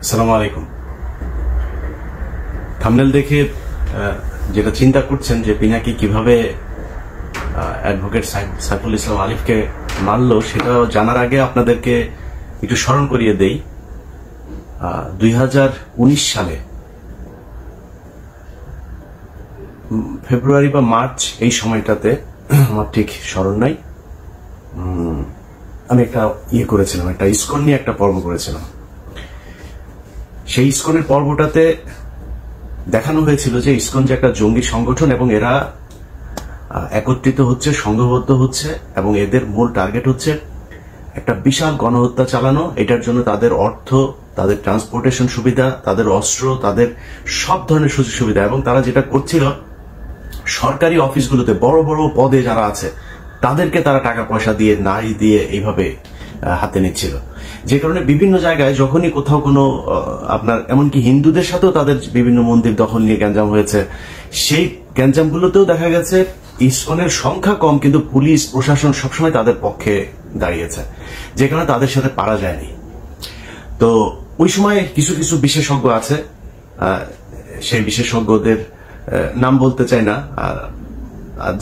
আসসালামু আলাইকুম। থাম্বনেল দেখে যেটা চিন্তা করছেন যে পিনাকি কিভাবে অ্যাডভোকেট সাইফুল ইসলাম আলিফকে মারলো, সেটা জানার আগে আপনাদেরকে একটু স্মরণ করিয়ে দেই। 2019 সালে ফেব্রুয়ারি বা মার্চ এই সময়টাতে, আমার ঠিক স্মরণ নাই, আমি একটা করেছিলাম, একটা ইসকন নিয়ে একটা পর্ব করেছিলাম। সেই ইসকনের পর্বটাতে দেখানো হয়েছিল যে ইসকন যে একটা জঙ্গি সংগঠন এবং এরা একত্রিত হচ্ছে, সংঘবদ্ধ হচ্ছে এবং এদের মূল টার্গেট হচ্ছে একটা বিশাল গণহত্যা চালানো। এটার জন্য তাদের অর্থ, তাদের ট্রান্সপোর্টেশন সুবিধা, তাদের অস্ত্র, তাদের সব ধরনের সুযোগ সুবিধা, এবং তারা যেটা করছিল সরকারি অফিসগুলোতে বড় বড় পদে যারা আছে তাদেরকে তারা টাকা পয়সা দিয়ে, নারী দিয়ে এইভাবে হাতে নিচ্ছিল। যে কারণে বিভিন্ন জায়গায় যখনই কোথাও কোনো আপনার এমনকি হিন্দুদের সাথেও তাদের বিভিন্ন মন্দির দখল নিয়ে গ্যাঞ্জাম হয়েছে, সেই গ্যাঞ্জামগুলোতেও দেখা গেছে ইসকনের সংখ্যা কম, কিন্তু পুলিশ প্রশাসন সবসময় তাদের পক্ষে দাঁড়িয়েছে, যে কারণে তাদের সাথে পারা যায়নি। তো ওই সময় কিছু কিছু বিশেষজ্ঞ আছে, সেই বিশেষজ্ঞদের নাম বলতে চাই না,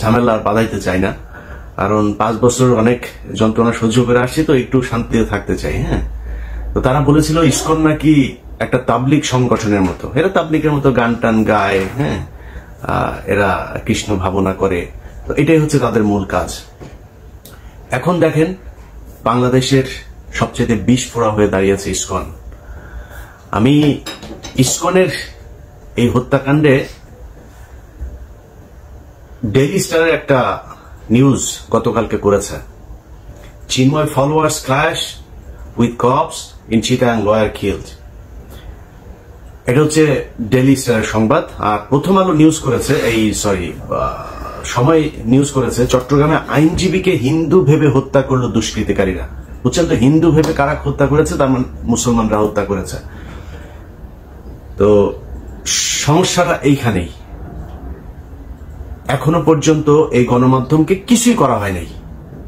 ঝামেলা আর বাধাইতে চাই না, কারণ 5 বছর অনেক যন্ত্রণা সহ্য করে আসছি, তো একটু শান্তিতে থাকতে চাই। হ্যাঁ, তো তারা বলেছিল ইসকন নাকি একটা তাবলিগ সংগঠনের মতো, এরা তাবলিগের মতো গান টান গায়, হ্যাঁ, এরা কৃষ্ণ ভাবনা করে, তো এটাই হচ্ছে তাদের মূল কাজ। এখন দেখেন বাংলাদেশের সবচেয়ে বিষফোড়া হয়ে দাঁড়িয়েছে ইসকন। আমি ইসকনের এই হত্যাকাণ্ডে ডেইলি স্টারের একটা নিউজ গতকালকে করেছে, Chinmoy followers clash with cops in Chittagong, lawyer killed. এটা হচ্ছে ডেইলি স্টারের সংবাদ। আর প্রথম আলো নিউজ করেছে, সময় নিউজ করেছে, চট্টগ্রামে আইনজীবীকে হিন্দু ভেবে হত্যা করলো দুষ্কৃতিকারীরা। বুঝছেন তো, হিন্দু ভেবে কারা হত্যা করেছে? তার মানে মুসলমানরা হত্যা করেছে। তো সমস্যাটা এইখানেই। এখনো পর্যন্ত এই গণমাধ্যমকে কিছুই করা হয় নাই,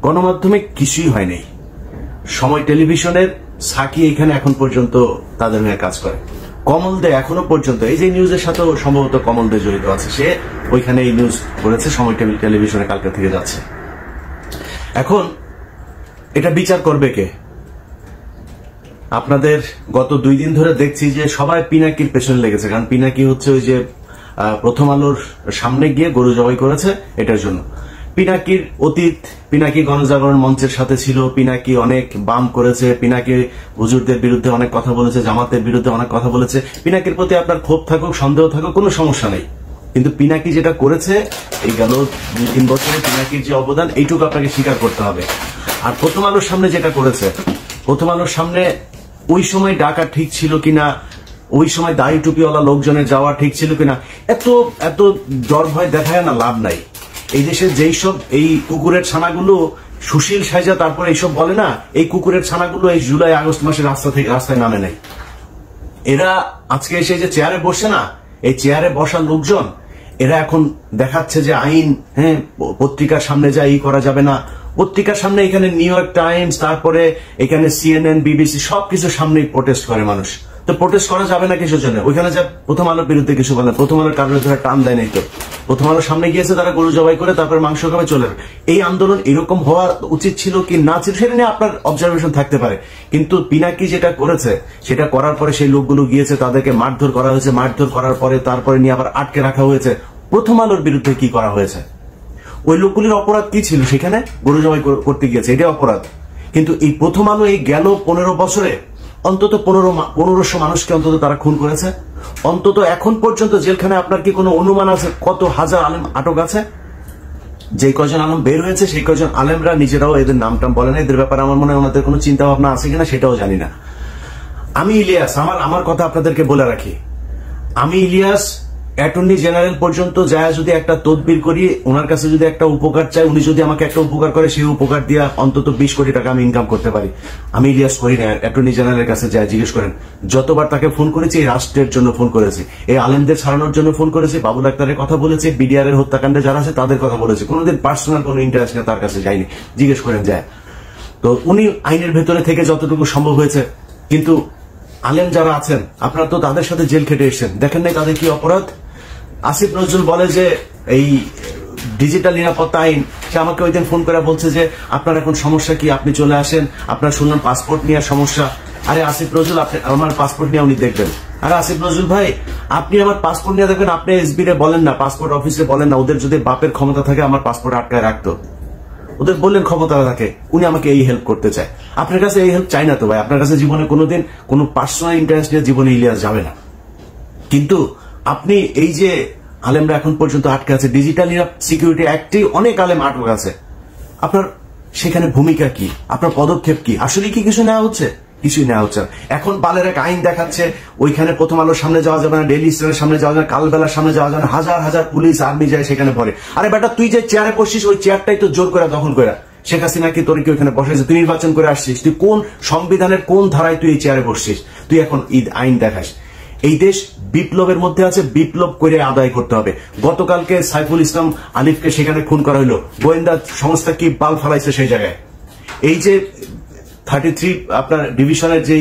গণমাধ্যমে কিছুই হয় নাই। সময় টেলিভিশনের সাকি এখানে এখন পর্যন্ত তাদের হয়ে কাজ করে। কমল দে এখনো পর্যন্ত, এই যে নিউজের সাথেও সম্ভবত কমল দে জড়িত আছে, সে ওইখানে এই নিউজ করেছে, সময় টেলিভিশনে কালকে থেকে যাচ্ছে। এখন এটা বিচার করবে কে? আপনাদের গত 2 দিন ধরে দেখছি যে সবাই পিনাকির পেছনে লেগেছে, কারণ পিনাকি হচ্ছে ওই যে প্রথম আলোর সামনে গিয়ে গরু জবাই করেছে, এটার জন্য। পিনাকির অতীত, পিনাকি গণজাগরণ মঞ্চের সাথে ছিল, পিনাকি অনেক বাম করেছে, পিনাকি হুজুরদের বিরুদ্ধে অনেক কথা বলেছে, জামাতের বিরুদ্ধে অনেক কথা বলেছে। পিনাকির প্রতি আপনার ক্ষোভ থাকুক, সন্দেহ থাকুক, কোনো সমস্যা নেই, কিন্তু পিনাকি যেটা করেছে এই গেল 2-3 বছরে, পিনাকির যে অবদান এইটুকু আপনাকে স্বীকার করতে হবে। আর প্রথম আলোর সামনে যেটা করেছে, প্রথম আলোর সামনে ওই সময় ডাকা ঠিক ছিল কিনা, ওই সময় দাড়ি টুপিওয়ালা লোকজনের যাওয়া ঠিক ছিল কিনা, এত এত ডর ভয় দেখায় না, লাভ নাই। এই দেশের যেই সব এই কুকুরের ছানাগুলো সুশীল সাইজা তারপরে এইসব বলে না, এই কুকুরের ছানাগুলো এই জুলাই আগস্ট মাসে রাস্তায় নামে নাই। এরা আজকে এসে যে চেয়ারে বসে না, এই চেয়ারে বসা লোকজন এরা এখন দেখাচ্ছে যে আইন, হ্যাঁ, পত্রিকার সামনে যা এই করা যাবে না। পত্রিকার সামনে এখানে নিউ ইয়র্ক টাইমস, তারপরে এখানে CNN, BBC সবকিছু সামনেই প্রোটেস্ট করে মানুষ। তো প্রোটেস্ট করা যাবে না কিছুর জন্য? ওইখানে যা প্রথম আলোর বিরুদ্ধে কিছু বলে, প্রথম আলোর কারণে ধরে টান দেয় নাই তো, প্রথম আলোর সামনে গিয়েছে তারা গরু জবাই করে, তারপরে মাংস খাবে, চলে। এই আন্দোলন এরকম হওয়া উচিত ছিল কি না ছিল সেটা নিয়ে আপনার অবজারভেশন থাকতে পারে, কিন্তু পিনাকি যেটা করেছে সেটা করার পরে সেই লোকগুলো গিয়েছে, তাদেরকে মারধর করা হয়েছে, মারধর করার পরে তারপরে নিয়ে আবার আটকে রাখা হয়েছে। প্রথম আলোর বিরুদ্ধে কি করা হয়েছে? ওই লোকগুলির অপরাধ কি ছিল? সেখানে গরু জবাই করতে গিয়েছে, এটা অপরাধ। কিন্তু এই প্রথম আলো এই গেল 15 বছরে অন্তত 1500 মানুষকে অন্তত তারা খুন করেছে। অন্তত এখন পর্যন্ত জেলখানে আপনার কি কোনো অনুমান আছে কত হাজার আলেম আটক আছে? যে কজন আলেম বের হয়েছে সেই কজন আলেমরা নিজেরাও এদের নামটাম বলে না, এদের ব্যাপারে আমার মনে হয় ওনাদের কোনো চিন্তা ভাবনা আছে কিনা সেটাও জানি না। আমি ইলিয়াস, আমার কথা আপনাদেরকে বলে রাখি, আমি ইলিয়াস অ্যাটর্নি জেনারেল পর্যন্ত যায় যদি একটা তদবির করি, ওনার কাছে যদি একটা উপকার চাই, উনি যদি আমাকে একটা উপকার করে, সেই উপকার দিয়ে অন্তত 20 কোটি টাকা আমি ইনকাম করতে পারি। আমি ইলিয়াস করি না। অ্যাটর্নি জেনারেলের কাছে যায় জিজ্ঞেস করেন, যতবার তাকে ফোন করেছি এই রাষ্ট্রের জন্য ফোন করেছি, এই আলেমদের ছাড়ানোর জন্য ফোন করেছি, বাবুল আক্তারের কথা বলেছি, বিডিআর এর হত্যাকাণ্ডে যারা আছে তাদের কথা বলেছি, কোনোদিন পার্সোনাল কোনো ইন্টারেস্ট নিয়ে তার কাছে যায়নি। জিজ্ঞেস করেন যায়। তো উনি আইনের ভেতরে থেকে যতটুকু সম্ভব হয়েছে, কিন্তু আলেম যারা আছেন আপনারা তো তাদের সাথে জেল খেটে এসেছেন, দেখেন নাই তাদের কি অপরাধ? আসিফ নজরুল বলে যে এই ডিজিটাল নিরাপত্তা আইন, সে আমাকে ওই দিন ফোন করে বলছে যে আপনার এখন সমস্যা কি, আপনি চলে আসেন, আপনার শুনলাম পাসপোর্ট নিয়ে সমস্যা। আরে আসিফ নজরুল, আপনি আমার পাসপোর্ট নিয়ে উনি দেখবেন। আরে আসিফ নজরুল ভাই, আপনি আমার পাসপোর্ট নিয়ে দেখবেন, আপনি এসবি রে বলেন না, পাসপোর্ট অফিসে বলেন না, ওদের যদি বাপের ক্ষমতা থাকে আমার পাসপোর্ট আটকায় রাখতো, ওদের বললেন ক্ষমতা থাকে, উনি আমাকে এই হেল্প করতে চায়। আপনার কাছে এই হেল্প চাই না তো ভাই, আপনার কাছে জীবনে কোনোদিন কোনো পার্সোনাল ইন্টারেস্ট নিয়ে জীবনে ইলিয়াস যাবে না। কিন্তু আপনি এই যে আলেমরা এখন পর্যন্ত আটকে আছে, ডিজিটাল সিকিউরিটি অ্যাক্টে অনেক আলেম আটক আছে, আপনার সেখানে ভূমিকা কি, আপনার পদক্ষেপ কি, আসলে কি কিছু নেওয়া হচ্ছে? কিছুই নেওয়া হচ্ছে না। এখন বালের এক আইন দেখাচ্ছে ওইখানে প্রথম আলোর সামনে যাওয়া যাবে না, ডেইলি স্টারের সামনে যাওয়া যাবে না, কালবেলার সামনে যাওয়া যাবে না, হাজার হাজার পুলিশ আর্মি যায় সেখানে ভরে। আরে বেটা, তুই যে চেয়ারে বসছিস ওই চেয়ারটাই তো জোর করে দখল করে শেখ হাসিনা কি তোর কি ওইখানে বসেছে? তুই নির্বাচন করে আসছিস, তুই কোন সংবিধানের কোন ধারায় তুই এই চেয়ারে বসছিস? তুই এখন ঈদ আইন দেখাস। এই দেশ বিপ্লবের মধ্যে আছে, বিপ্লব করে আদায় করতে হবে। গতকালকে সাইফুল ইসলাম আলিফকে সেখানে খুন করা হলো, গোয়েন্দা সংস্থা কি বাল ফালাইছে সেই জায়গায়। এই যে 33 আপনার ডিভিশনের যে